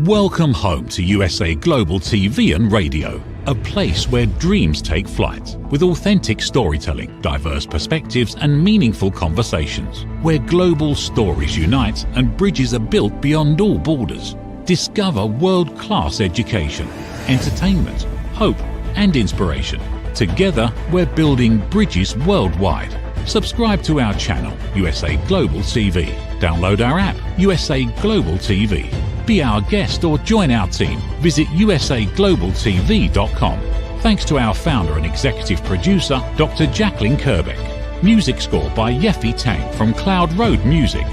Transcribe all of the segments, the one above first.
Welcome home to USA Global TV and Radio, a place where dreams take flight, with authentic storytelling, diverse perspectives and meaningful conversations, where global stories unite and bridges are built beyond all borders. Discover world-class education, entertainment, hope and inspiration. Together, we're building bridges worldwide. Subscribe to our channel, USA Global TV. Download our app, USA Global TV. Be our guest or join our team. Visit usaglobaltv.com. Thanks to our founder and executive producer, Dr. Jacqueline Kerbeck. Music score by Yeffy Tang from Cloud Road Music.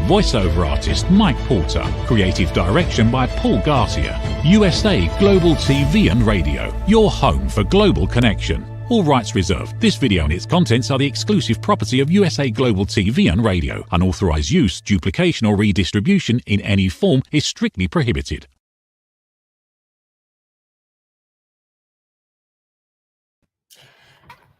Voiceover artist Mike Porter. Creative direction by Paul Garcia. USA Global TV and Radio, your home for global connection. All rights reserved. This video and its contents are the exclusive property of USA Global TV and Radio. Unauthorized use, duplication or redistribution in any form is strictly prohibited.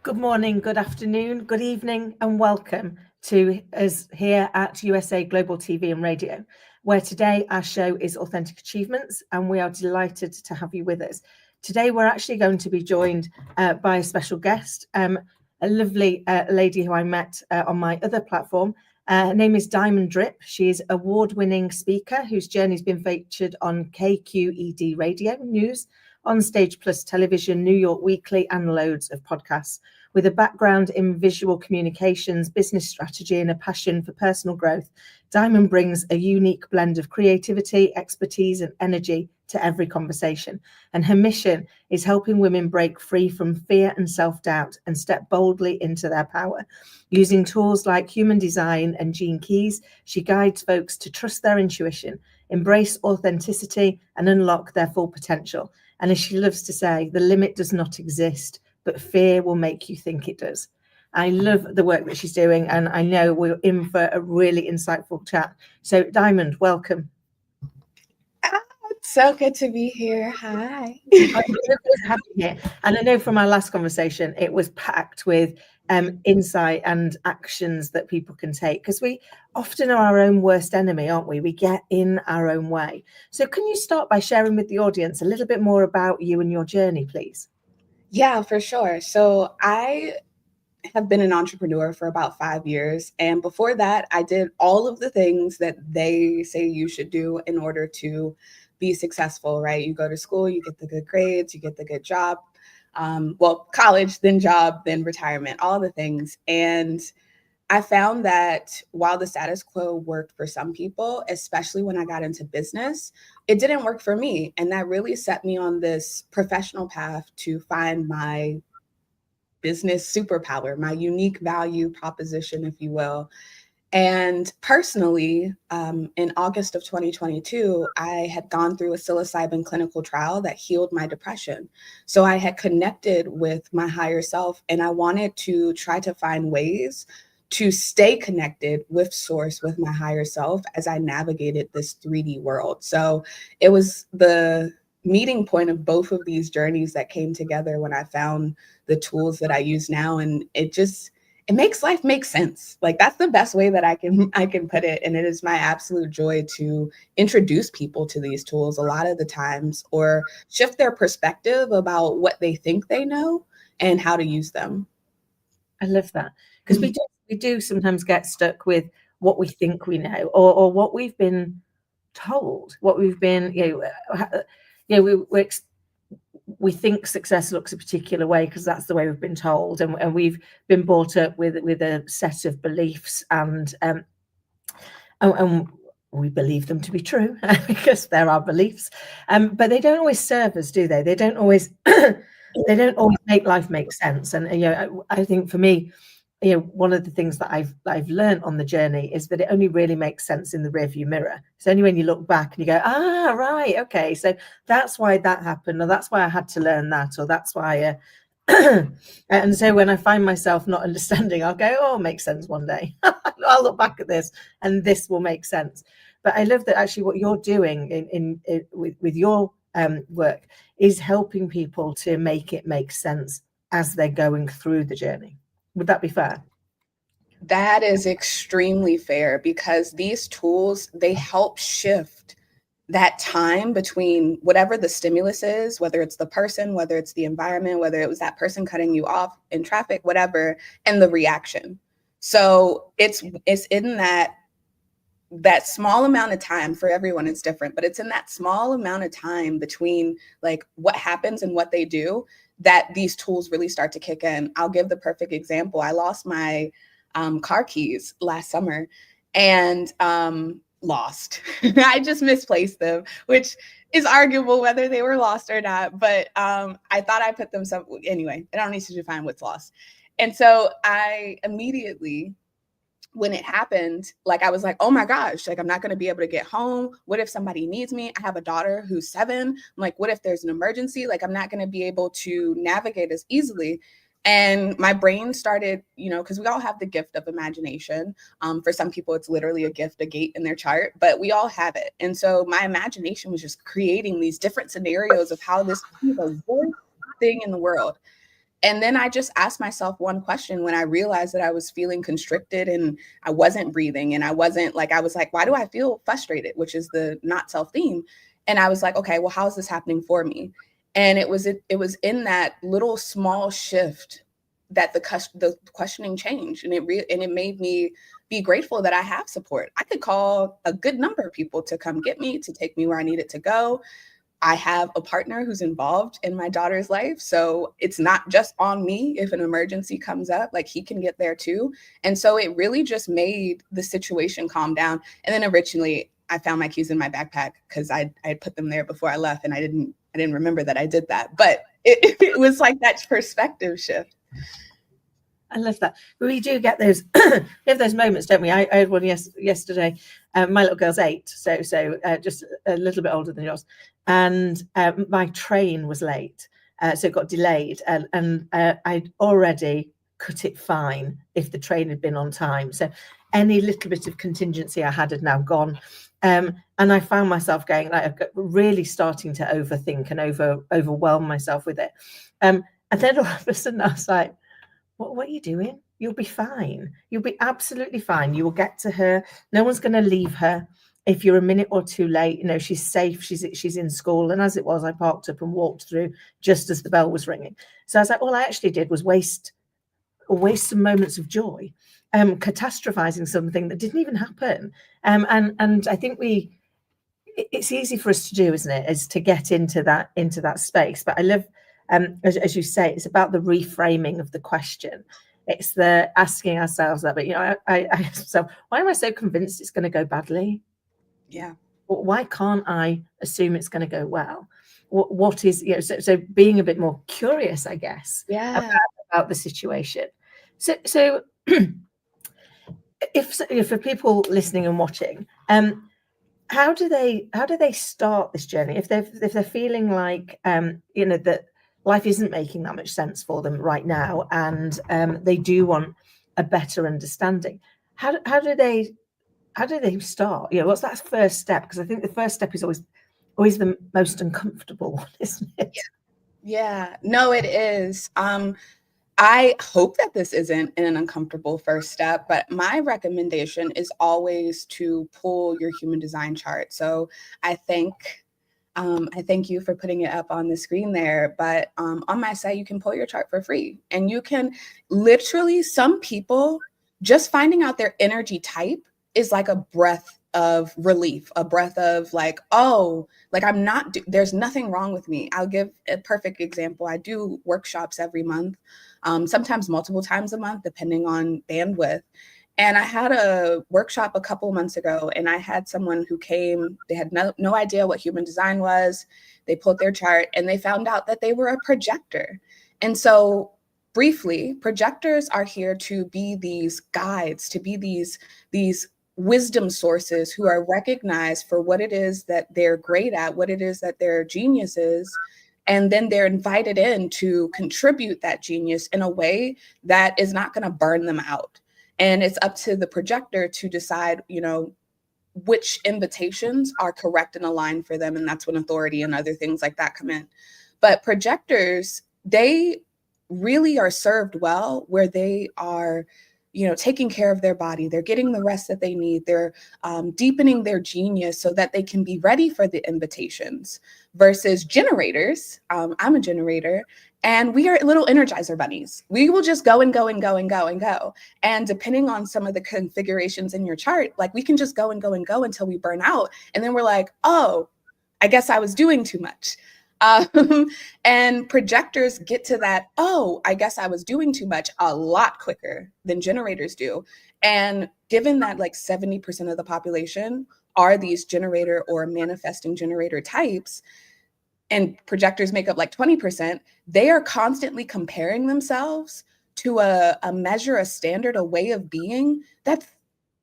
Good morning, good afternoon, good evening, and welcome to us here at USA Global TV and Radio, where today our show is Authentic Achievements, and we are delighted to have you with us. Today, we're actually going to be joined by a special guest, a lovely lady who I met on my other platform. Her name is Diamond Drip. She is an award-winning speaker whose journey has been featured on KQED Radio News, OnStage Plus Television, New York Weekly, and loads of podcasts. With a background in visual communications, business strategy, and a passion for personal growth, Diamond brings a unique blend of creativity, expertise, and energy to every conversation. And her mission is helping women break free from fear and self-doubt and step boldly into their power. Using tools like human design and gene keys, she guides folks to trust their intuition, embrace authenticity, and unlock their full potential. And as she loves to say, the limit does not exist, but fear will make you think it does. I love the work that she's doing, and I know we're in for a really insightful chat. So, Diamond, welcome. It's so good to be here. Hi. I'm so good to have you here. And I know from our last conversation, it was packed with insight and actions that people can take, because we often are our own worst enemy, aren't we? We get in our own way. So can you start by sharing with the audience a little bit more about you and your journey, please? Yeah, for sure. So I have been an entrepreneur for about 5 years. And before that, I did all of the things that they say you should do in order to be successful, right? You go to school, you get the good grades, you get the good job. College, then job, then retirement, all the things. And I found that while the status quo worked for some people, especially when I got into business, it didn't work for me. And that really set me on this professional path to find my business superpower, my unique value proposition, if you will. And personally, in August of 2022, I had gone through a psilocybin clinical trial that healed my depression. So I had connected with my higher self, and I wanted to try to find ways to stay connected with source, with my higher self, as I navigated this 3D world. So it was the meeting point of both of these journeys that came together when I found the tools that I use now. And it makes life make sense. Like, that's the best way that I can put it. And it is my absolute joy to introduce people to these tools a lot of the times, or shift their perspective about what they think they know and how to use them. I love that, because we do sometimes get stuck with what we think we know, or what we've been told, what we've been, we think success looks a particular way because that's the way we've been told, and we've been brought up with a set of beliefs, and we believe them to be true because they're our beliefs, but they don't always serve us, do they? They don't always make life make sense. And I think for me, one of the things that I've learned on the journey is that it only really makes sense in the rearview mirror. It's only when you look back and you go, right, okay, so that's why that happened, or that's why I had to learn that, or that's why. And so when I find myself not understanding, I'll go, oh, it makes sense one day. I'll look back at this, and this will make sense. But I love that actually what you're doing with your work is helping people to make it make sense as they're going through the journey. Would that be fair? That is extremely fair, because these tools, they help shift that time between whatever the stimulus is, whether it's the person, whether it's the environment, whether it was that person cutting you off in traffic, whatever, and the reaction. So it's in that small amount of time. For everyone it's different, but it's in that small amount of time between like what happens and what they do that these tools really start to kick in. I'll give the perfect example. I lost my car keys last summer, and lost. I just misplaced them, which is arguable whether they were lost or not, but I thought I put them anyway, I don't need to define what's lost. And so I immediately, when it happened, like I was like, oh my gosh, like I'm not going to be able to get home. What if somebody needs me? I have a daughter who's 7. I'm like, what if there's an emergency? Like I'm not going to be able to navigate as easily. And my brain started, because we all have the gift of imagination. For some people, it's literally a gift, a gate in their chart, but we all have it. And so my imagination was just creating these different scenarios of how this could be the worst thing in the world. And then I just asked myself one question when I realized that I was feeling constricted and I wasn't breathing, and I was like, why do I feel frustrated? Which is the not self theme. And I was like, okay, well, how is this happening for me? And it was in that little small shift that the questioning changed, and it made me be grateful that I have support. I could call a good number of people to come get me, to take me where I needed to go. I have a partner who's involved in my daughter's life, so it's not just on me. If an emergency comes up, like he can get there too. And so it really just made the situation calm down. And then originally I found my keys in my backpack because I had put them there before I left, and I didn't remember that I did that. But it was like that perspective shift. I love that. We do get those we have those moments, don't we? I had one yesterday. My little girl's 8, so just a little bit older than yours, and my train was late, so it got delayed, and I'd already cut it fine if the train had been on time. So any little bit of contingency I had now gone. And I found myself going, like, really starting to overthink and overwhelm myself with it. And then all of a sudden I was like, what are you doing? You'll be fine. You'll be absolutely fine. You will get to her. No one's going to leave her. If you're a minute or two late, she's safe. She's in school. And as it was, I parked up and walked through just as the bell was ringing. So I was like, all I actually did was waste some moments of joy, catastrophizing something that didn't even happen. And I think it's easy for us to do, isn't it? Is to get into that space. But I love, as you say, it's about the reframing of the question. It's the asking ourselves that. But I ask myself, why am I so convinced it's going to go badly? Yeah. Why can't I assume it's going to go well? What is so being a bit more curious, I guess. Yeah. About the situation. So if for people listening and watching, how do they start this journey if they're feeling like that life isn't making that much sense for them right now, and they do want a better understanding? How do they start? What's that first step? Because I think the first step is always the most uncomfortable one, isn't it? Yeah. No, it is. I hope that this isn't an uncomfortable first step, but my recommendation is always to pull your human design chart. So I thank you for putting it up on the screen there, but on my site, you can pull your chart for free, and you can literally, some people, just finding out their energy type is like a breath of relief, a breath of like, oh, like there's nothing wrong with me. I'll give a perfect example. I do workshops every month, sometimes multiple times a month, depending on bandwidth. And I had a workshop a couple months ago, and I had someone who came, they had no idea what human design was. They pulled their chart and they found out that they were a projector. And so briefly, projectors are here to be these guides, to be these wisdom sources who are recognized for what it is that they're great at, what it is that their genius is. And then they're invited in to contribute that genius in a way that is not going to burn them out. And it's up to the projector to decide, which invitations are correct and aligned for them. And that's when authority and other things like that come in. But projectors, they really are served well where they are, taking care of their body. They're getting the rest that they need. They're deepening their genius so that they can be ready for the invitations versus generators. I'm a generator, and we are little Energizer bunnies. We will just go and go and go and go and go. And depending on some of the configurations in your chart, like we can just go and go and go until we burn out. And then we're like, oh, I guess I was doing too much. And projectors get to that, oh, I guess I was doing too much a lot quicker than generators do. And given that like 70% of the population are these generator or manifesting generator types, and projectors make up like 20%, they are constantly comparing themselves to a measure, a standard, a way of being that's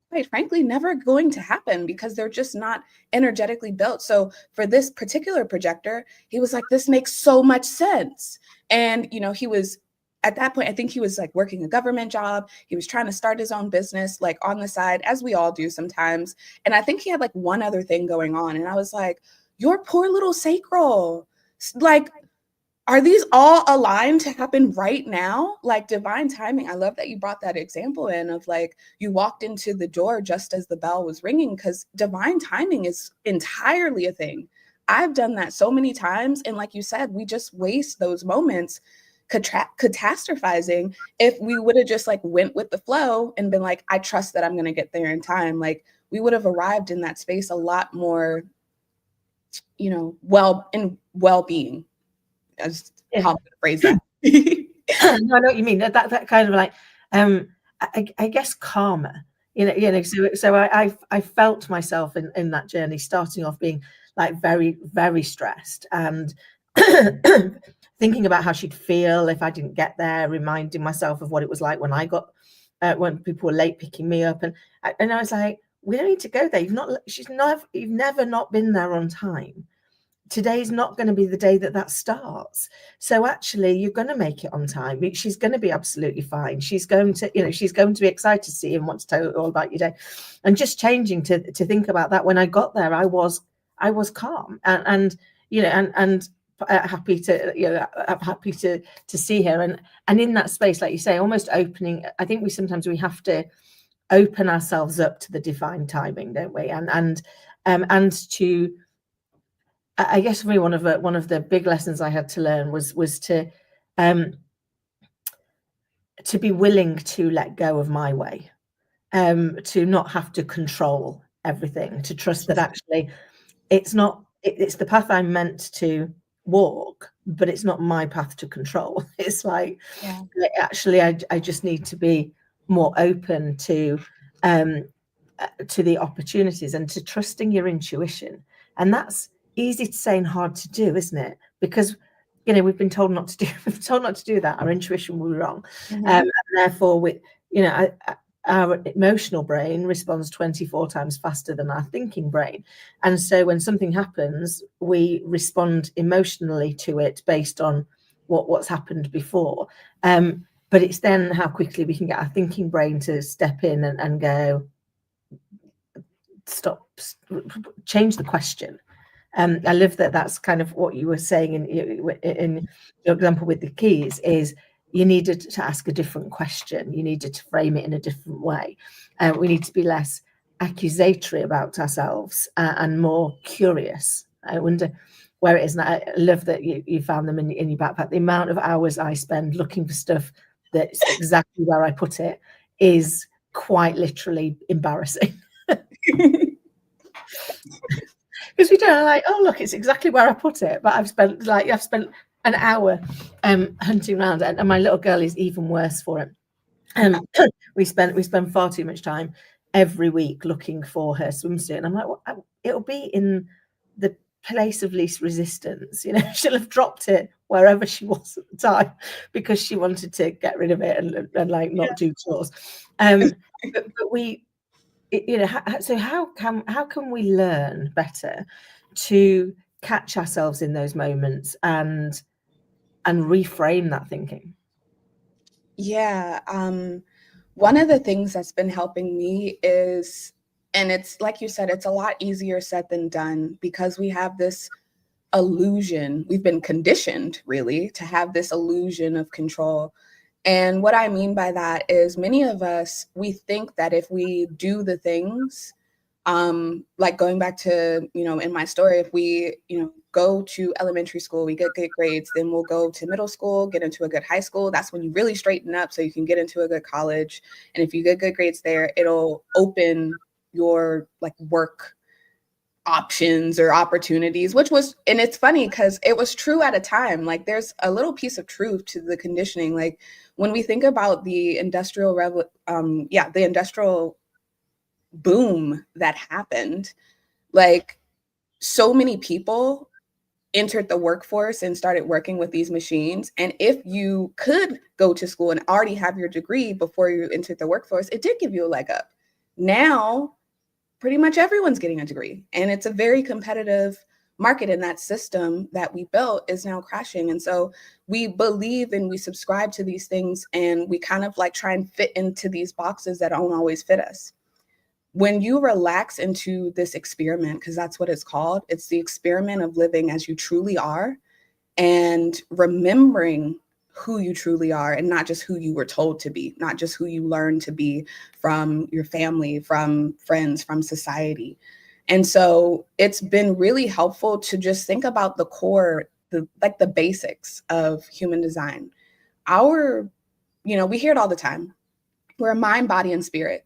quite frankly never going to happen because they're just not energetically built. So for this particular projector, he was like, this makes so much sense. And, he was at that point, I think he was like working a government job. He was trying to start his own business, like on the side, as we all do sometimes. And I think he had like one other thing going on. And I was like, your poor little sacral, like, are these all aligned to happen right now? Like divine timing. I love that you brought that example in of like, you walked into the door just as the bell was ringing, because divine timing is entirely a thing. I've done that so many times. And like you said, we just waste those moments catastrophizing. If we would have just like went with the flow and been like, I trust that I'm going to get there in time. Like we would have arrived in that space a lot more, well-being. As how I'm gonna phrase that. No, I know what you mean. That kind of like, I guess calmer. So I felt myself in that journey, starting off being like very, very stressed and thinking about how she'd feel if I didn't get there, reminding myself of what it was like when I got when people were late picking me up, and I was like, we don't need to go there. You've never not been there on time. Today's not going to be the day that starts. So actually, you're going to make it on time. She's going to be absolutely fine. She's going to, she's going to be excited to see you and want to tell you all about your day. And just changing to think about that. When I got there, I was calm and happy to see her. And in that space, like you say, almost opening. I think we have to open ourselves up to the divine timing, don't we? And to, I guess for me, one of the big lessons I had to learn was to be willing to let go of my way, to not have to control everything, to trust that actually it's the path I'm meant to walk, but it's not my path to control. It's like, actually, I just need to be more open to the opportunities and to trusting your intuition. And that's easy to say and hard to do, isn't it? Because we've been told not to do that. Our intuition will be wrong, and therefore, our emotional brain responds 24 times faster than our thinking brain. And so, when something happens, we respond emotionally to it based on what's happened before. But it's then how quickly we can get our thinking brain to step in and go, stop, change the question. I love that. That's kind of what you were saying in your example with the keys. Is you needed to ask a different question. You needed to frame it in a different way. We need to be less accusatory about ourselves and more curious. I wonder where it is. And I love that you found them in your backpack. The amount of hours I spend looking for stuff that's exactly where I put it is quite literally embarrassing. Because we don't like, oh look, it's exactly where I put it. But I've spent an hour hunting around, and my little girl is even worse for it. We spend far too much time every week looking for her swimsuit, and I'm like, well, it'll be in the place of least resistance. She'll have dropped it wherever she was at the time because she wanted to get rid of it and like not do chores. But we. So how can we learn better to catch ourselves in those moments and reframe that thinking? Yeah, one of the things that's been helping me is, and it's like you said, it's a lot easier said than done because we have this illusion. We've been conditioned really to have this illusion of control. And what I mean by that is many of us, we think that if we do the things, like going back to, in my story, if we, go to elementary school, we get good grades, then we'll go to middle school, get into a good high school. That's when you really straighten up so you can get into a good college. And if you get good grades there, it'll open your like work options or opportunities, and it's funny because it was true at a time. Like there's a little piece of truth to the conditioning. Like when we think about the industrial boom that happened, like so many people entered the workforce and started working with these machines. And if you could go to school and already have your degree before you entered the workforce, it did give you a leg up. Now pretty much everyone's getting a degree, and it's a very competitive market, and that system that we built is now crashing. And so we believe and we subscribe to these things, and we kind of like try and fit into these boxes that don't always fit us. When you relax into this experiment, because that's what it's called, it's the experiment of living as you truly are and remembering who you truly are, and not just who you were told to be, not just who you learned to be from your family, from friends, from society. And so it's been really helpful to just think about the core, the basics of human design. We hear it all the time. We're a mind, body, and spirit.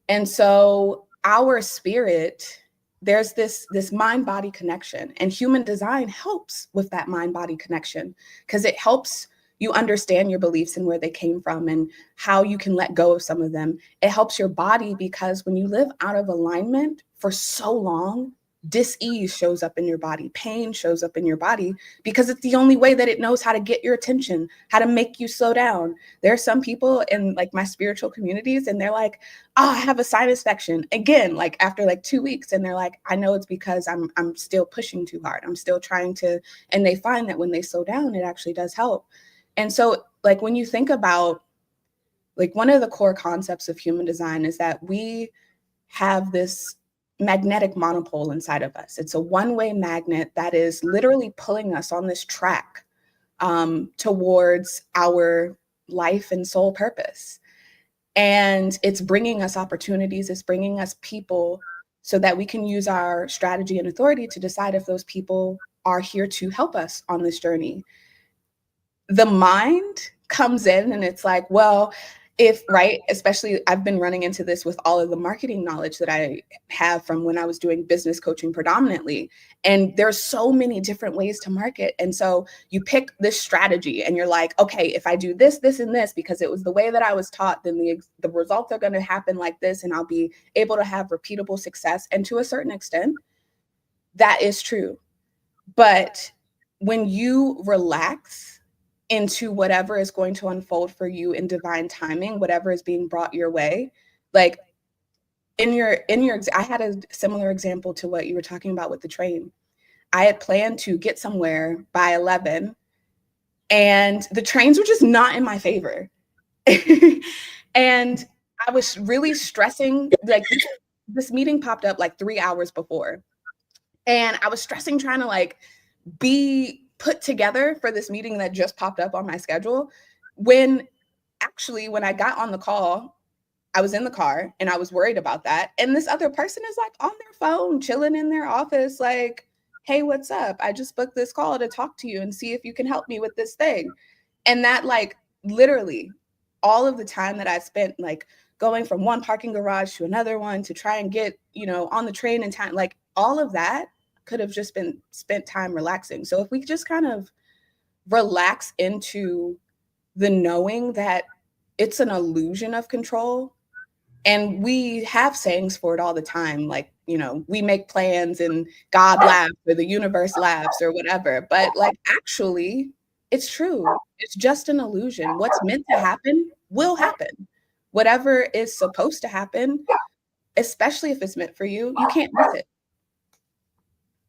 And so our spirit, there's this mind-body connection, and human design helps with that mind-body connection because it helps you understand your beliefs and where they came from and how you can let go of some of them. It helps your body because when you live out of alignment for so long, dis-ease shows up in your body, pain shows up in your body because it's the only way that it knows how to get your attention, how to make you slow down. There are some people in like my spiritual communities and they're like, oh, I have a sinus infection again, like after like 2 weeks. And they're like, I know it's because I'm still pushing too hard. I'm still trying to, and they find that when they slow down, it actually does help. And so like when you think about like one of the core concepts of human design is that we have this magnetic monopole inside of us. It's a one-way magnet that is literally pulling us on this track towards our life and soul purpose. And it's bringing us opportunities, it's bringing us people so that we can use our strategy and authority to decide if those people are here to help us on this journey. The mind comes in and it's like, well, especially I've been running into this with all of the marketing knowledge that I have from when I was doing business coaching predominantly. And there's so many different ways to market. And so you pick this strategy and you're like, okay, if I do this, this, and this, because it was the way that I was taught, then the results are going to happen like this. And I'll be able to have repeatable success. And to a certain extent, that is true. But when you relax into whatever is going to unfold for you in divine timing, whatever is being brought your way, like I had a similar example to what you were talking about with the train. I had planned to get somewhere by 11 and the trains were just not in my favor. And I was really stressing, like this meeting popped up like 3 hours before. And I was stressing trying to like be put together for this meeting that just popped up on my schedule. When I got on the call, I was in the car and I was worried about that. And this other person is like on their phone, chilling in their office, like, hey, what's up? I just booked this call to talk to you and see if you can help me with this thing. And that like literally all of the time that I spent like going from one parking garage to another one to try and get, on the train in time, like all of that could have just been spent time relaxing. So if we just kind of relax into the knowing that it's an illusion of control, and we have sayings for it all the time, like, we make plans and God laughs or the universe laughs or whatever, but like actually it's true. It's just an illusion. What's meant to happen will happen. Whatever is supposed to happen, especially if it's meant for you, you can't miss it.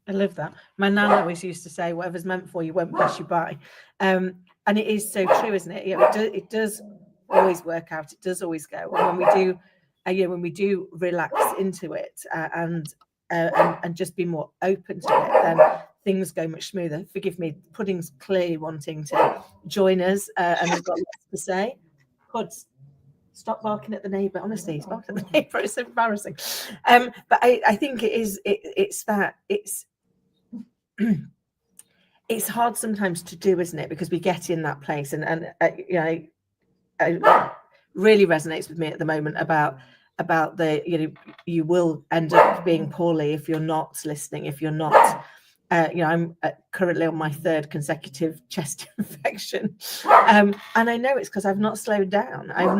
I love that. My nan always used to say, whatever's meant for you won't pass you by. And it is so true, isn't it? It does always work out. It does always go. And when we do relax into it and just be more open to it, then things go much smoother. Forgive me, Pudding's clearly wanting to join us and has got lots to say. Huds, stop barking at the neighbour. Honestly, he's barking at the neighbour. It's so embarrassing. But I think it's it's hard sometimes to do, isn't it? Because we get in that place, and it really resonates with me at the moment about the, you will end up being poorly if you're not listening, if you're not, I'm currently on my 3rd consecutive chest infection, and I know it's because I've not slowed down. I've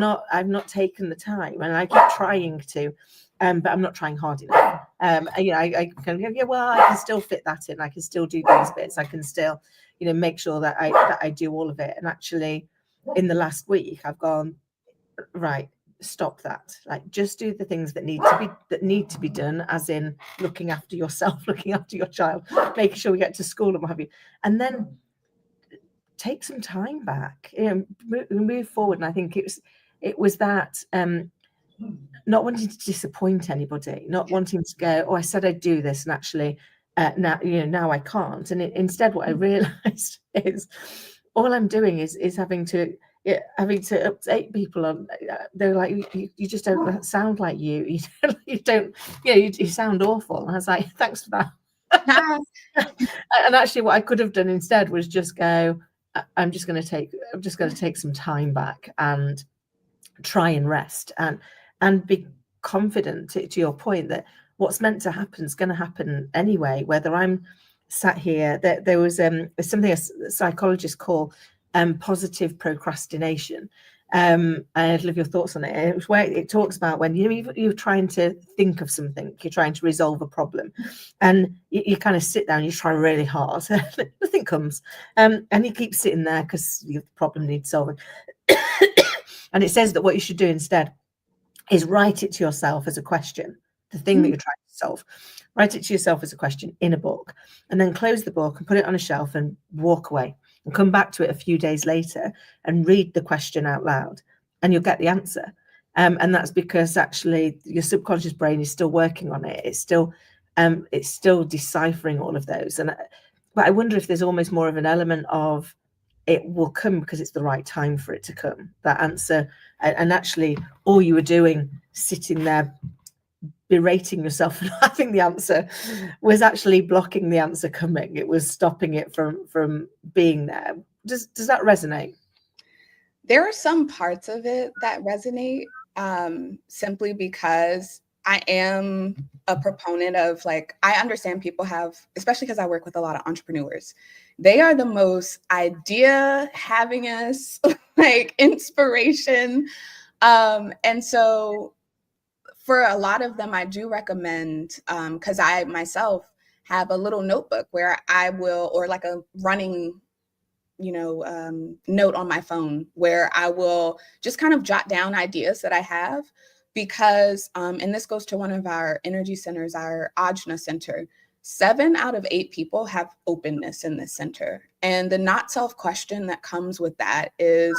not taken the time, and I keep trying to, but I'm not trying hard enough. I can go, yeah, well, I can still fit that in. I can still do these bits. I can still, make sure that I do all of it. And actually, in the last week, I've gone, right, stop that. Like, just do the things that need to be done, as in looking after yourself, looking after your child, making sure we get to school and what have you, and then take some time back, move forward. And I think it was that not wanting to disappoint anybody, not wanting to go, oh, I said I'd do this, and actually now I can't. And instead, what I realized is all I'm doing is having to update people on. They're like, you just don't sound like you. You don't. You sound awful. And I was like, thanks for that. And actually, what I could have done instead was just go, I'm just going to take some time back and try and rest and be confident, to your point, that what's meant to happen is going to happen anyway, whether I'm sat here. There was something a psychologists call positive procrastination. I'd love your thoughts on it. It was where it talks about when you're trying to think of something, you're trying to resolve a problem, and you kind of sit down, you try really hard, nothing comes, and you keep sitting there because the problem needs solving. And it says that what you should do instead is write it to yourself as a question, the thing that you're trying to solve. Write it to yourself as a question in a book, and then close the book and put it on a shelf and walk away, and come back to it a few days later and read the question out loud, and you'll get the answer. And that's because actually your subconscious brain is still working on it. It's still deciphering all of those. But I wonder if there's almost more of an element of it will come because it's the right time for it to come, that answer. And actually all you were doing, sitting there berating yourself for not having the answer, was actually blocking the answer coming. It was stopping it from being there. Does that resonate? There are some parts of it that resonate, simply because I am a proponent of, like, I understand people have, especially because I work with a lot of entrepreneurs, they are the most idea havingest, like, inspiration. And so for a lot of them, I do recommend, because I myself have a little notebook where I will, or like a running, note on my phone where I will just kind of jot down ideas that I have, because, and this goes to one of our energy centers, our Ajna center, 7 out of 8 people have openness in this center. And the not self question that comes with that is,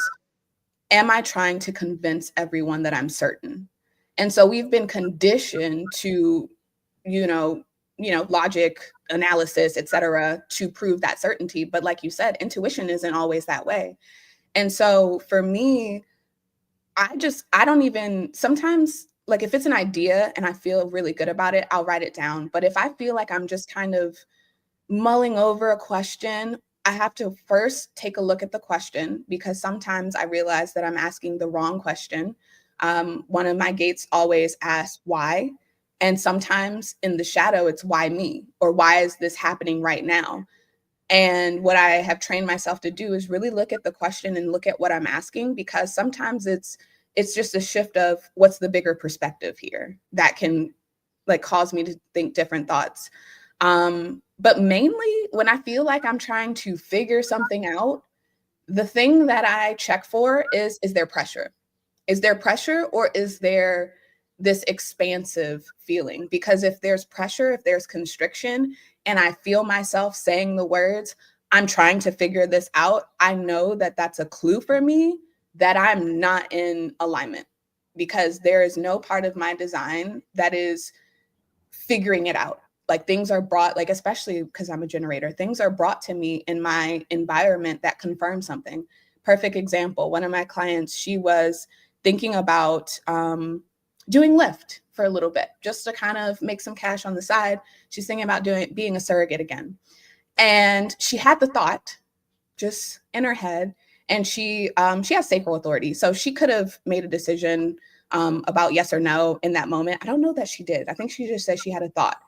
am I trying to convince everyone that I'm certain? And so we've been conditioned to, logic, analysis, et cetera, to prove that certainty. But like you said, intuition isn't always that way. And so for me, I don't even, sometimes, like, if it's an idea and I feel really good about it, I'll write it down. But if I feel like I'm just kind of mulling over a question, I have to first take a look at the question, because sometimes I realize that I'm asking the wrong question. One of my gates always asks why. And sometimes in the shadow, it's why me, or why is this happening right now? And what I have trained myself to do is really look at the question and look at what I'm asking, because sometimes it's just a shift of what's the bigger perspective here that can, like, cause me to think different thoughts. But mainly when I feel like I'm trying to figure something out, the thing that I check for is there pressure? Is there pressure, or is there this expansive feeling? Because if there's pressure, if there's constriction, and I feel myself saying the words, I'm trying to figure this out, I know that that's a clue for me that I'm not in alignment, because there is no part of my design that is figuring it out. Like, things are brought, like, especially because I'm a generator, things are brought to me in my environment that confirm something. perfect example. One of my clients, she was thinking about doing Lyft for a little bit, just to kind of make some cash on the side. She's thinking about being a surrogate again. And she had the thought just in her head, and she has sacral authority. So she could have made a decision about yes or no in that moment. I don't know that she did. I think she just said she had a thought.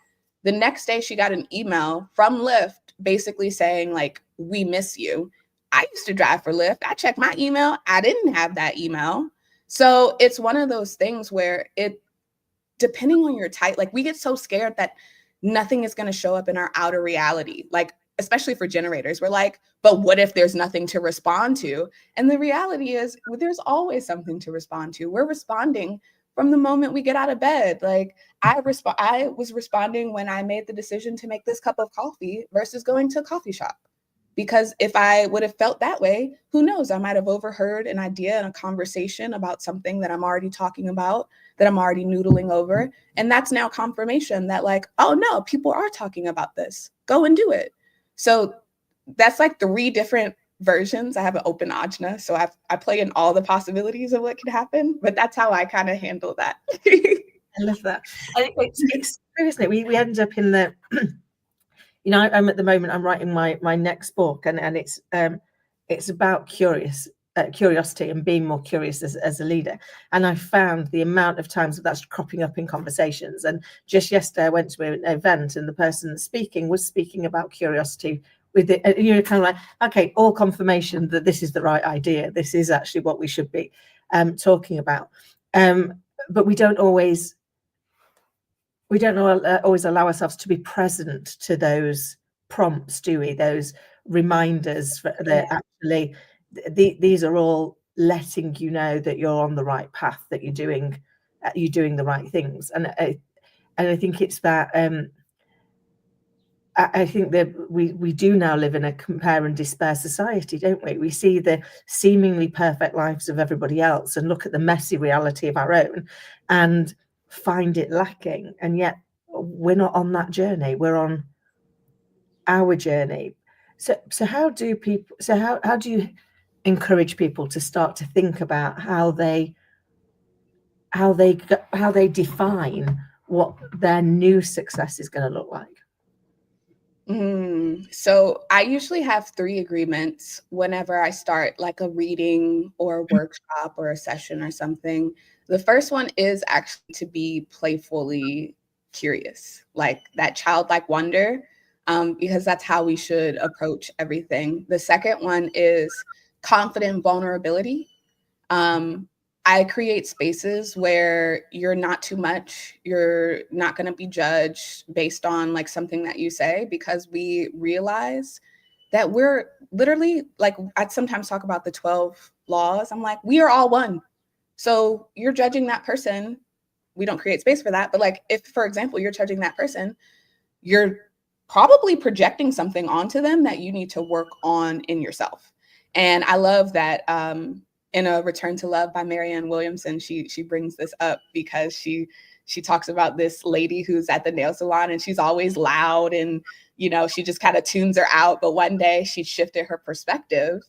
The next day she got an email from Lyft basically saying, like, we miss you. I used to drive for Lyft. I checked my email. I didn't have that email. So it's one of those things where depending on your type, like, we get so scared that nothing is going to show up in our outer reality. Like, especially for generators, we're like, but what if there's nothing to respond to? And the reality is there's always something to respond to. We're responding from the moment we get out of bed. Like, I was responding when I made the decision to make this cup of coffee versus going to a coffee shop. Because if I would have felt that way, who knows, I might have overheard an idea and a conversation about something that I'm already talking about, that I'm already noodling over. And that's now confirmation that, like, oh no, people are talking about this. Go and do it. So that's like 3 different versions. I have an open ajna, so I play in all the possibilities of what could happen, but that's how I kind of handle that. I love that. And it's true, isn't it? We end up in the, I'm at the moment, I'm writing my next book, and it's about curiosity and being more curious as a leader. And I found the amount of times that's cropping up in conversations. And just yesterday I went to an event, and the person speaking was speaking about curiosity with it. You're kind of like, okay, all confirmation that this is the right idea. This is actually what we should be talking about. But we don't always allow ourselves to be present to those prompts, do we? Those reminders that actually these are all letting you know that you're on the right path, that you're doing the right things. And I think it's that I think that we do now live in a compare and despair society, don't we? We see the seemingly perfect lives of everybody else and look at the messy reality of our own and find it lacking. And yet we're not on that journey. We're on our journey. So how do you encourage people to start to think about how they define what their new success is going to look like? So I usually have 3 agreements whenever I start like a reading or a workshop or a session or something. The first one is actually to be playfully curious, like that childlike wonder, because that's how we should approach everything. The second one is confident vulnerability. I create spaces where you're not too much, you're not going to be judged based on like something that you say, because we realize that we're literally, like, I sometimes talk about the 12 laws. I'm like, we are all one. So you're judging that person. We don't create space for that. But like, if, for example, you're judging that person, you're probably projecting something onto them that you need to work on in yourself. And I love that in A Return to Love by Marianne Williamson, she brings this up because she talks about this lady who's at the nail salon and she's always loud and, she just kind of tunes her out. But one day she shifted her perspective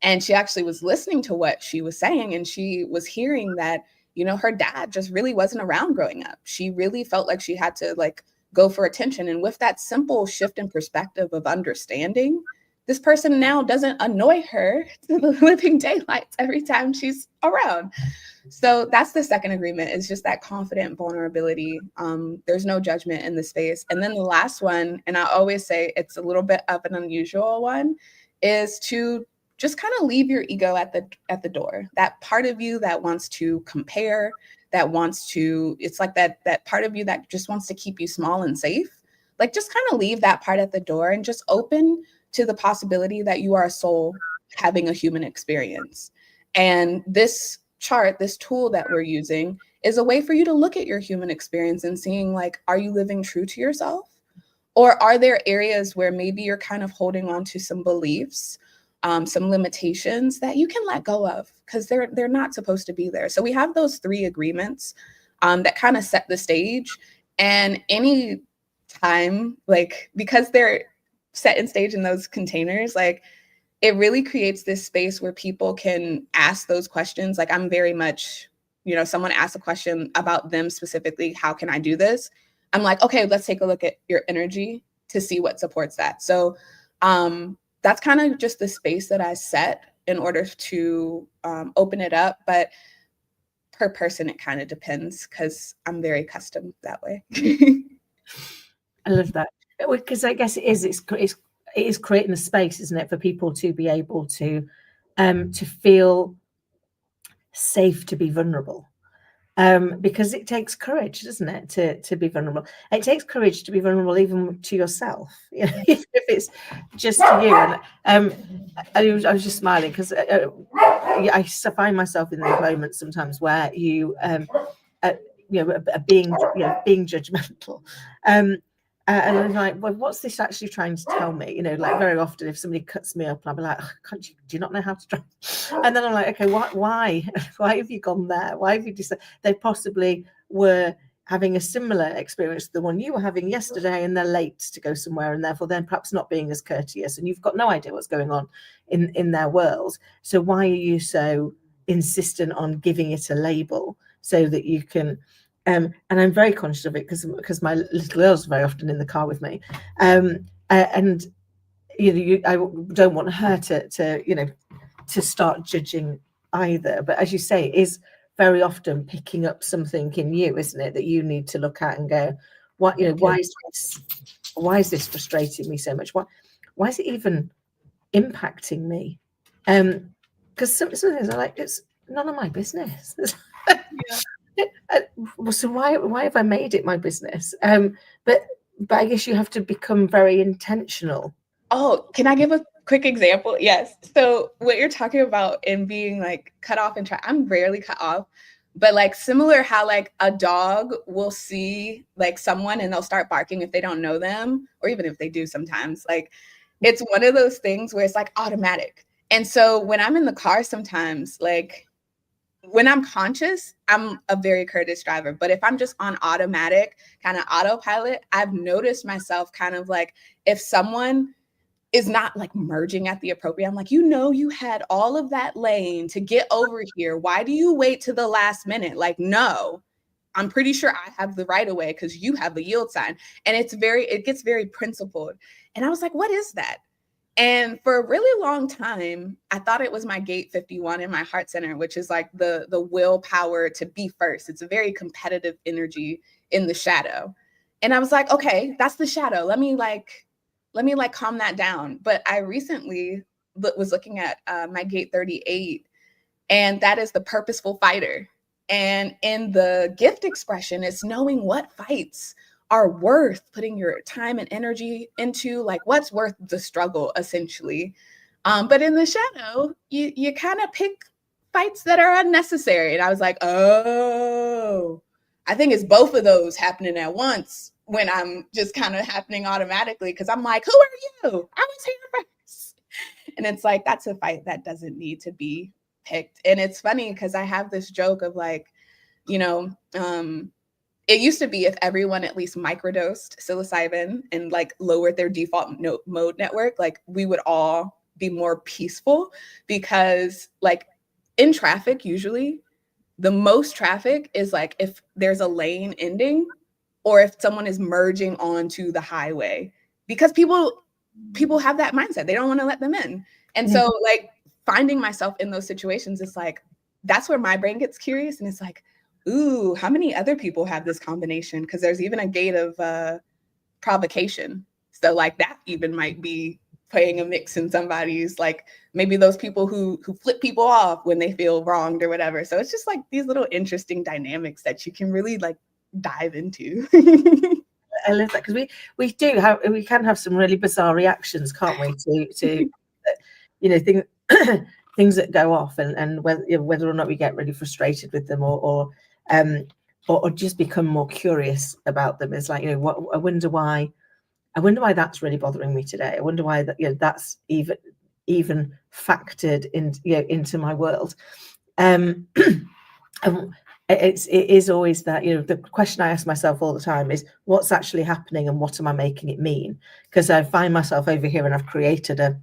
and she actually was listening to what she was saying. And she was hearing that, her dad just really wasn't around growing up. She really felt like she had to like go for attention. And with that simple shift in perspective of understanding, this person now doesn't annoy her to the living daylights every time she's around. So that's the second agreement, is just that confident vulnerability. There's no judgment in the space. And then the last one, and I always say it's a little bit of an unusual one, is to just kind of leave your ego at the door. That part of you that wants to compare, that wants to, it's like that part of you that just wants to keep you small and safe. Like, just kind of leave that part at the door and just open to the possibility that you are a soul having a human experience. And this chart, this tool that we're using, is a way for you to look at your human experience and seeing, like, are you living true to yourself? Or are there areas where maybe you're kind of holding on to some beliefs, some limitations that you can let go of because they're not supposed to be there. So we have those 3 agreements that kind of set the stage. And any time, like, because they're set in stage in those containers, like, it really creates this space where people can ask those questions. Like I'm very much, someone asks a question about them specifically, how can I do this? I'm like, okay, let's take a look at your energy to see what supports that. So that's kind of just the space that I set in order to open it up. But per person, it kind of depends because I'm very custom that way. I love that, because I guess it is creating a space, isn't it, for people to be able to feel safe to be vulnerable. Because it takes courage, doesn't it, to be vulnerable. It takes courage to be vulnerable even to yourself, if it's just to you. And I was just smiling because I find myself in those moments sometimes where you being judgmental. And I'm like, well, what's this actually trying to tell me? Like very often if somebody cuts me up, I'll be like, do you not know how to drive? And then I'm like, okay, why have you gone there? Why have you decided? They possibly were having a similar experience to the one you were having yesterday, and they're late to go somewhere, and therefore then perhaps not being as courteous, and you've got no idea what's going on in their world. So why are you so insistent on giving it a label so that you can... and I'm very conscious of it because my little girl's very often in the car with me, and I don't want her to start judging either. But as you say, it is very often picking up something in you, isn't it, that you need to look at and go, why is this frustrating me so much? Why is it even impacting me? Because some things are like, it's none of my business. Yeah. So why have I made it my business? But I guess you have to become very intentional. Oh, can I give a quick example? Yes. So what you're talking about in being like cut off and I'm rarely cut off, but like similar how like a dog will see like someone and they'll start barking if they don't know them, or even if they do sometimes. Like it's one of those things where it's like automatic. And so when I'm in the car sometimes, like when I'm conscious, I'm a very courteous driver. But if I'm just on automatic, kind of autopilot, I've noticed myself kind of like, if someone is not like merging at the appropriate, I'm like, you had all of that lane to get over here. Why do you wait to the last minute? Like, no, I'm pretty sure I have the right of way because you have the yield sign. And it gets very principled. And I was like, what is that? And for a really long time, I thought it was my gate 51 in my heart center, which is like the willpower to be first. It's a very competitive energy in the shadow. And I was like, okay, that's the shadow. Let me calm that down. But I recently was looking at my gate 38, and that is the purposeful fighter. And in the gift expression, it's knowing what fights are worth putting your time and energy into, like what's worth the struggle, essentially. But in the shadow, you kind of pick fights that are unnecessary. And I was like, oh, I think it's both of those happening at once when I'm just kind of happening automatically. Cause I'm like, who are you? I was here first. And it's like, that's a fight that doesn't need to be picked. And it's funny because I have this joke of like, it used to be if everyone at least microdosed psilocybin and like lowered their default mode network, like we would all be more peaceful, because like in traffic, usually the most traffic is like if there's a lane ending or if someone is merging onto the highway, because people have that mindset. They don't want to let them in. And so like finding myself in those situations, it's like, that's where my brain gets curious. And it's like, ooh, how many other people have this combination? Because there's even a gate of provocation. So like that even might be playing a mix in somebody's, like maybe those people who flip people off when they feel wronged or whatever. So it's just like these little interesting dynamics that you can really like dive into. I love that, because we can have some really bizarre reactions, can't we, to things that go off, and whether or not we get really frustrated with them or just become more curious about them. It's like, I wonder why that's really bothering me today. I wonder why that's even factored into my world. It is always that, the question I ask myself all the time is, what's actually happening and what am I making it mean? Because I find myself over here and I've created a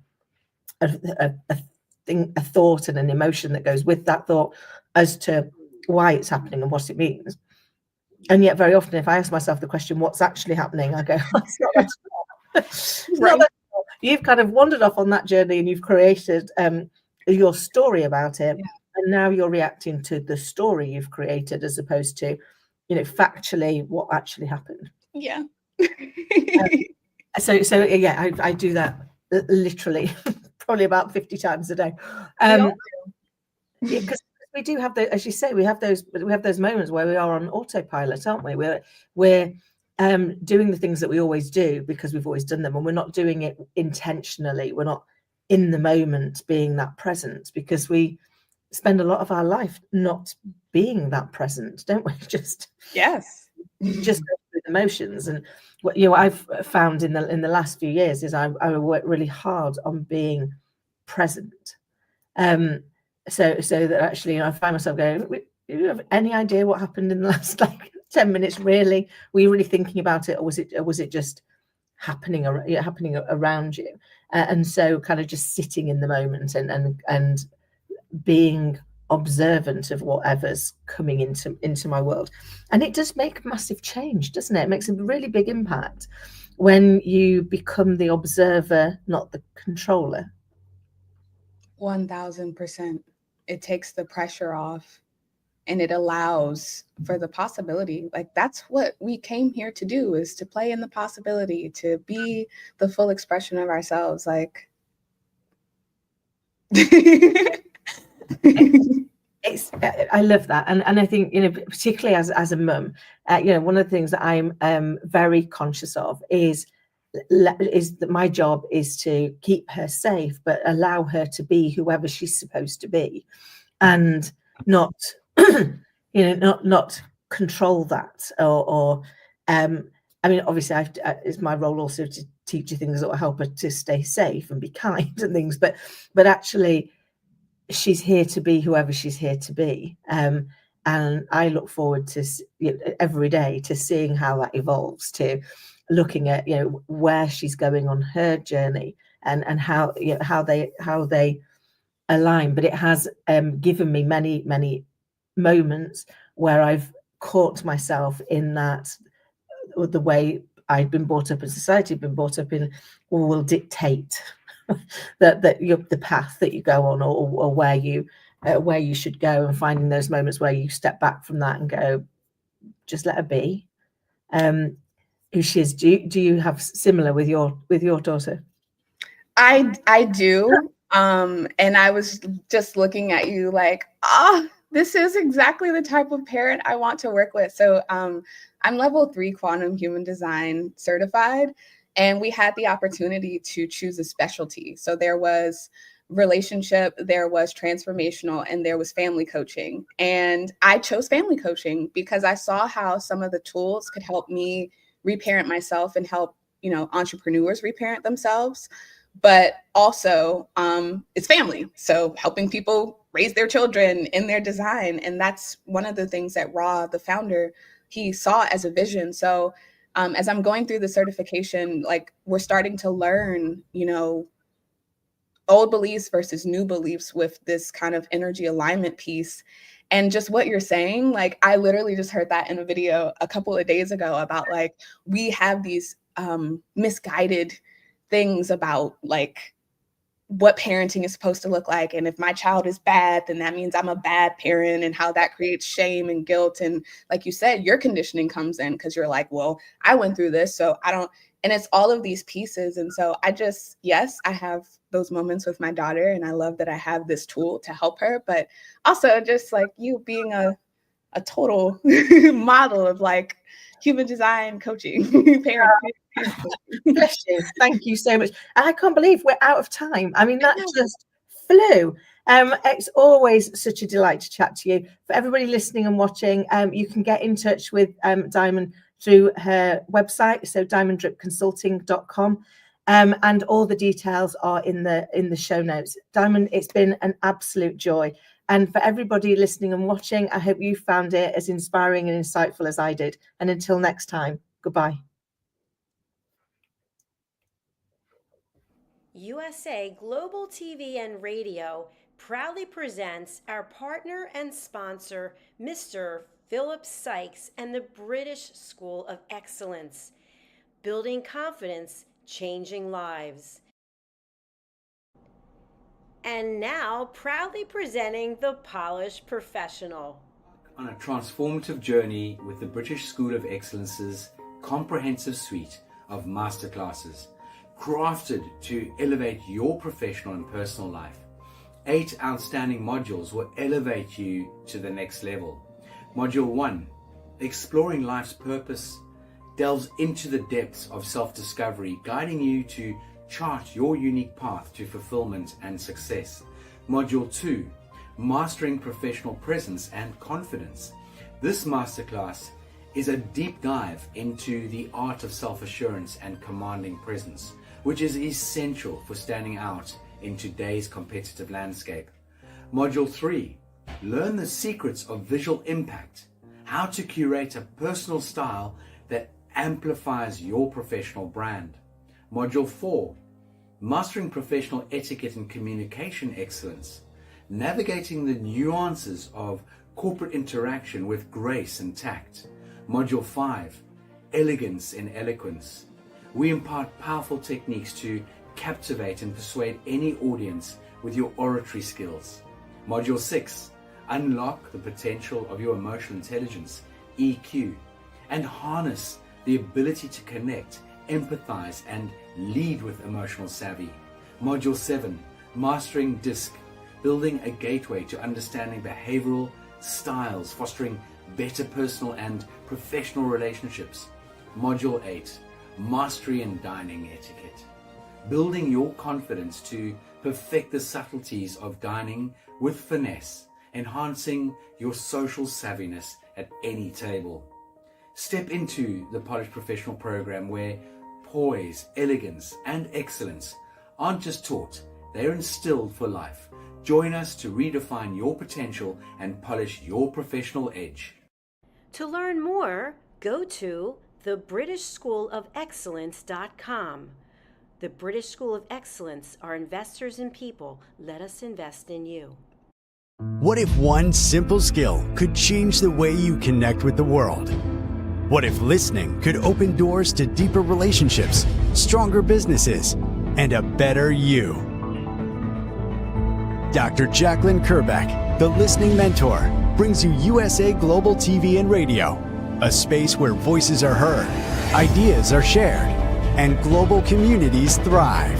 a thought and an emotion that goes with that thought as to why it's happening and what it means. And yet very often if I ask myself the question, what's actually happening, I go, it's not that it's not that you've kind of wandered off on that journey and you've created your story about it. Yeah. And now you're reacting to the story you've created as opposed to, factually what actually happened. Yeah. So yeah, I do that literally probably about 50 times a day. Because we do have as you say, we have those moments where we are on autopilot, aren't we? We're doing the things that we always do because we've always done them, and we're not doing it intentionally. We're not in the moment being that present because we spend a lot of our life not being that present, don't we? Just go through the motions. And what I've found in the last few years is I work really hard on being present. So that actually I find myself going, do you have any idea what happened in the last 10 minutes? Really, were you really thinking about it, or was it just happening around you? And so kind of just sitting in the moment and being observant of whatever's coming into my world. And it does make massive change, doesn't it? It makes a really big impact when you become the observer, not the controller. 1000%. It takes the pressure off and it allows for the possibility. That's what we came here to do, is to play in the possibility, to be the full expression of ourselves. I love that. And I think, particularly as a mum, one of the things that I'm very conscious of is that my job is to keep her safe, but allow her to be whoever she's supposed to be, and not, not control that or I mean, obviously it's my role also to teach you things that will help her to stay safe and be kind and things, but actually she's here to be whoever she's here to be. And I look forward to every day to seeing how that evolves, to looking at where she's going on her journey and how how they align. But it has given me many moments where I've caught myself in that the way I've been brought up in society, been brought up in, or will dictate that the path that you go on, or where you should go, and finding those moments where you step back from that and go, just let her be who she is. Do you have similar with your daughter? I do. And I was just looking at you like, this is exactly the type of parent I want to work with. So I'm level 3 quantum human design certified, and we had the opportunity to choose a specialty. So there was relationship, there was transformational, and there was family coaching. And I chose family coaching because I saw how some of the tools could help me reparent myself and help, entrepreneurs reparent themselves. But also it's family. So helping people raise their children in their design. And that's one of the things that Ra, the founder, he saw as a vision. So as I'm going through the certification, we're starting to learn, old beliefs versus new beliefs with this kind of energy alignment piece. And just what you're saying, I literally just heard that in a video a couple of days ago about we have these misguided things about what parenting is supposed to look like. And if my child is bad, then that means I'm a bad parent, and how that creates shame and guilt. And like you said, your conditioning comes in because you're like, well, I went through this, so I don't. And it's all of these pieces. And so yes, I have those moments with my daughter, and I love that I have this tool to help her, but also just you being a total model of human design coaching, parent. Bless you. Thank you so much. And I can't believe we're out of time. I mean, that just flew. It's always such a delight to chat to you. For everybody listening and watching, you can get in touch with Diamond through her website, so diamonddripconsulting.com. And all the details are in the show notes. Diamond, it's been an absolute joy. And for everybody listening and watching, I hope you found it as inspiring and insightful as I did. And until next time, goodbye. USA Global TV and Radio proudly presents our partner and sponsor, Mr. Philip Sykes and the British School of Excellence. Building confidence, changing lives. And now, proudly presenting the Polished Professional. On a transformative journey with the British School of Excellence's comprehensive suite of masterclasses, crafted to elevate your professional and personal life. 8 outstanding modules will elevate you to the next level. Module 1, Exploring Life's Purpose, delves into the depths of self-discovery, guiding you to chart your unique path to fulfillment and success. Module 2, Mastering Professional Presence and Confidence. This masterclass is a deep dive into the art of self-assurance and commanding presence, which is essential for standing out in today's competitive landscape. Module 3, Learn the Secrets of Visual Impact, how to curate a personal style that amplifies your professional brand. Module 4, Mastering Professional Etiquette and Communication Excellence, navigating the nuances of corporate interaction with grace and tact. Module 5, Elegance in Eloquence. We impart powerful techniques to captivate and persuade any audience with your oratory skills. Module 6, Unlock the potential of your emotional intelligence, EQ, and harness the ability to connect, empathize, and lead with emotional savvy. Module 7, Mastering DISC, building a gateway to understanding behavioral styles, fostering better personal and professional relationships. Module 8, Mastery in Dining Etiquette, building your confidence to perfect the subtleties of dining with finesse, enhancing your social savviness at any table. Step into the Polished Professional program where poise, elegance, and excellence aren't just taught, they're instilled for life. Join us to redefine your potential and polish your professional edge. To learn more, go to thebritishschoolofexcellence.com. The British School of Excellence are investors in people. Let us invest in you. What if one simple skill could change the way you connect with the world? What if listening could open doors to deeper relationships, stronger businesses, and a better you? Dr. Jacqueline Kerbeck, the Listening Mentor, brings you USA Global TV and Radio, a space where voices are heard, ideas are shared, and global communities thrive.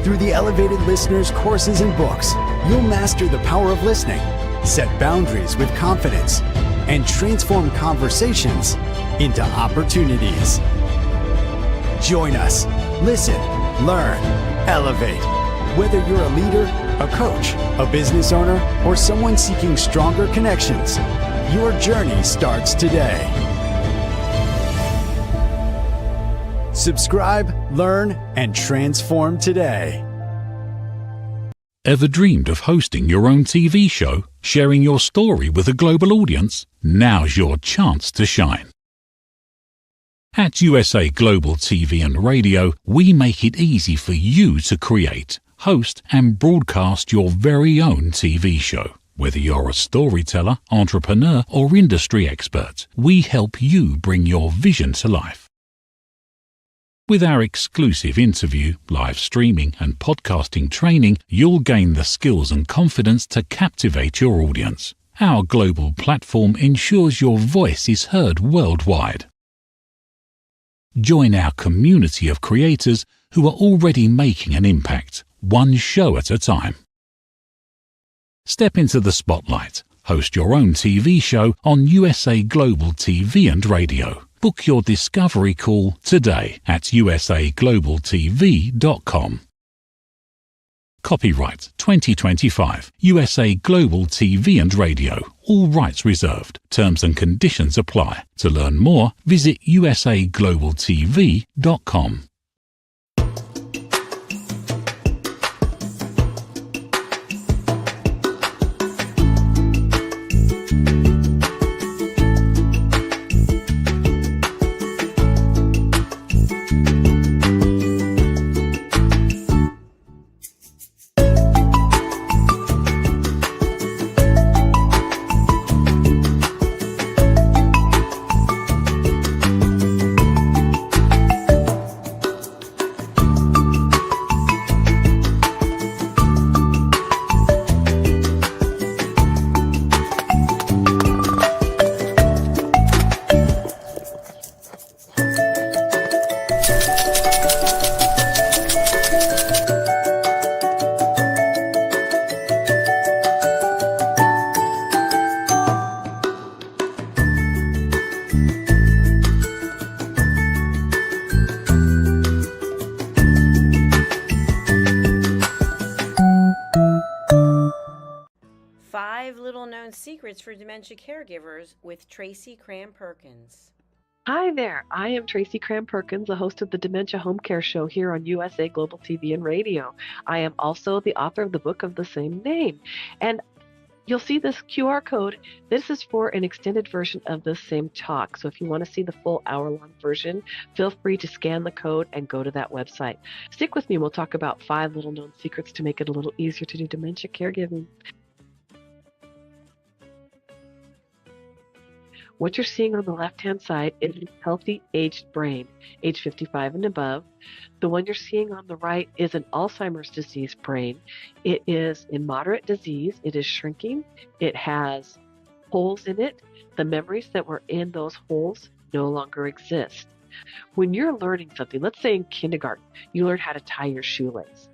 Through the elevated listeners' courses and books, you'll master the power of listening, set boundaries with confidence, and transform conversations into opportunities. Join us. Listen, learn, elevate. Whether you're a leader, a coach, a business owner, or someone seeking stronger connections, your journey starts today. Subscribe, learn, and transform today. Ever dreamed of hosting your own TV show, sharing your story with a global audience? Now's your chance to shine. At USA Global TV and Radio, we make it easy for you to create, host, and broadcast your very own TV show. Whether you're a storyteller, entrepreneur, or industry expert, we help you bring your vision to life. With our exclusive interview, live streaming, and podcasting training, you'll gain the skills and confidence to captivate your audience. Our global platform ensures your voice is heard worldwide. Join our community of creators who are already making an impact, one show at a time. Step into the spotlight. Host your own TV show on USA Global TV and Radio. Book your discovery call today at usaglobaltv.com. Copyright 2025 USA Global TV and Radio. All rights reserved. Terms and conditions apply. To learn more, visit usaglobaltv.com. known secrets for dementia caregivers with Tracy Cram-Perkins. Hi there, I am Tracy Cram-Perkins, the host of the Dementia Home Care Show here on USA Global TV and Radio. I am also the author of the book of the same name. And you'll see this QR code. This is for an extended version of the same talk. So if you want to see the full hour-long version, feel free to scan the code and go to that website. Stick with me. We'll talk about 5 little-known secrets to make it a little easier to do dementia caregiving. What you're seeing on the left-hand side is a healthy aged brain, age 55 and above. The one you're seeing on the right is an Alzheimer's disease brain. It is in moderate disease. It is shrinking. It has holes in it. The memories that were in those holes no longer exist. When you're learning something, let's say in kindergarten, you learn how to tie your shoelace.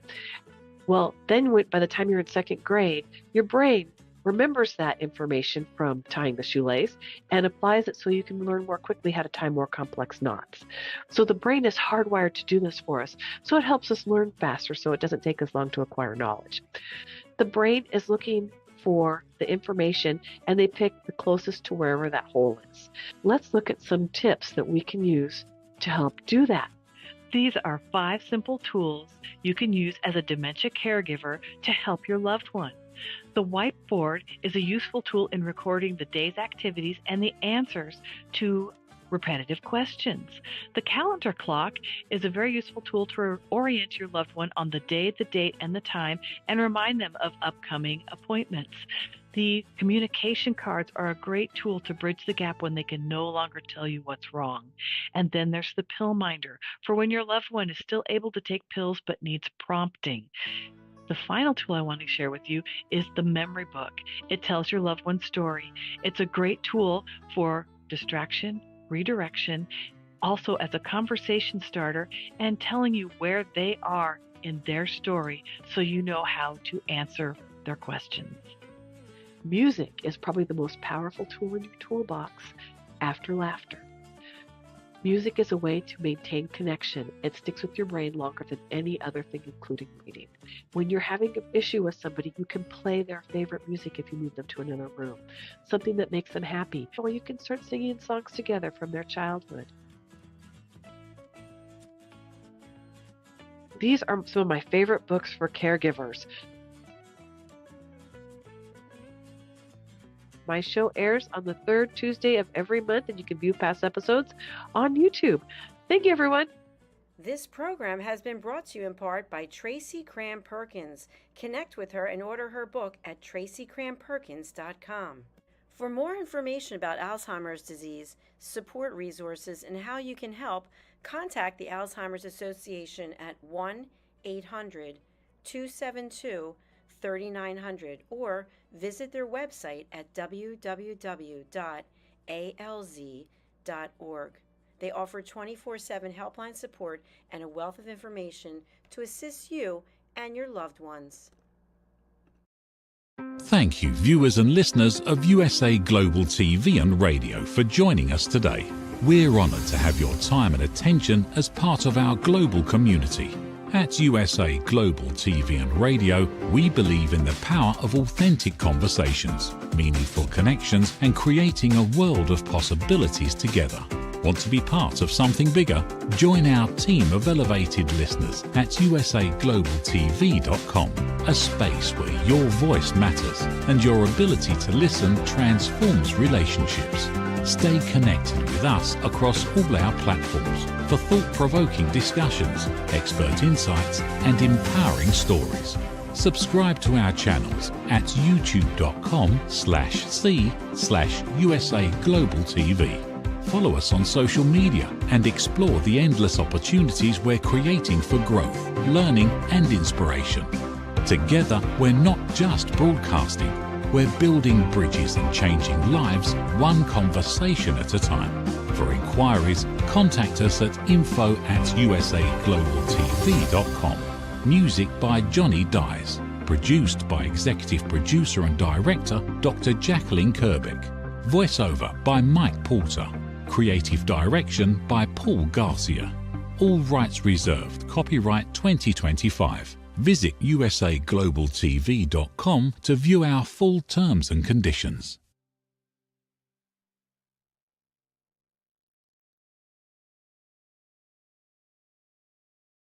Well, then by the time you're in 2nd grade, your brain remembers that information from tying the shoelace and applies it so you can learn more quickly how to tie more complex knots. So the brain is hardwired to do this for us. So it helps us learn faster so it doesn't take us long to acquire knowledge. The brain is looking for the information and they pick the closest to wherever that hole is. Let's look at some tips that we can use to help do that. These are 5 simple tools you can use as a dementia caregiver to help your loved one. The whiteboard is a useful tool in recording the day's activities and the answers to repetitive questions. The calendar clock is a very useful tool to orient your loved one on the day, the date, and the time, and remind them of upcoming appointments. The communication cards are a great tool to bridge the gap when they can no longer tell you what's wrong. And then there's the pill minder, for when your loved one is still able to take pills but needs prompting. The final tool I want to share with you is the memory book. It tells your loved one's story. It's a great tool for distraction, redirection, also as a conversation starter, and telling you where they are in their story so you know how to answer their questions. Music is probably the most powerful tool in your toolbox after laughter. Music is a way to maintain connection. It sticks with your brain longer than any other thing, including reading. When you're having an issue with somebody, you can play their favorite music if you move them to another room, something that makes them happy, or you can start singing songs together from their childhood. These are some of my favorite books for caregivers. My show airs on the 3rd Tuesday of every month, and you can view past episodes on YouTube. Thank you, everyone. This program has been brought to you in part by Tracy Cram-Perkins. Connect with her and order her book at tracycramperkins.com. For more information about Alzheimer's disease, support resources, and how you can help, contact the Alzheimer's Association at 1-800-272-3900 or visit their website at www.alz.org. They offer 24/7 helpline support and a wealth of information to assist you and your loved ones. Thank you, viewers and listeners of USA Global TV and Radio, for joining us today. We're honoured to have your time and attention as part of our global community. At USA Global TV and Radio, we believe in the power of authentic conversations, meaningful connections, and creating a world of possibilities together. Want to be part of something bigger? Join our team of elevated listeners at usaglobaltv.com, a space where your voice matters and your ability to listen transforms relationships. Stay connected with us across all our platforms for thought-provoking discussions, expert insights, and empowering stories. Subscribe to our channels at youtube.com/c/USA Global TV. Follow us on social media and explore the endless opportunities we're creating for growth, learning, and inspiration. Together, we're not just broadcasting, we're building bridges and changing lives one conversation at a time. For inquiries, contact us at info@usaglobaltv.com. Music by Johnny Dyes. Produced by Executive Producer and Director Dr. Jacqueline Kerbeck. Voiceover by Mike Porter. Creative Direction by Paul Garcia. All rights reserved. Copyright 2025. Visit usaglobaltv.com to view our full terms and conditions.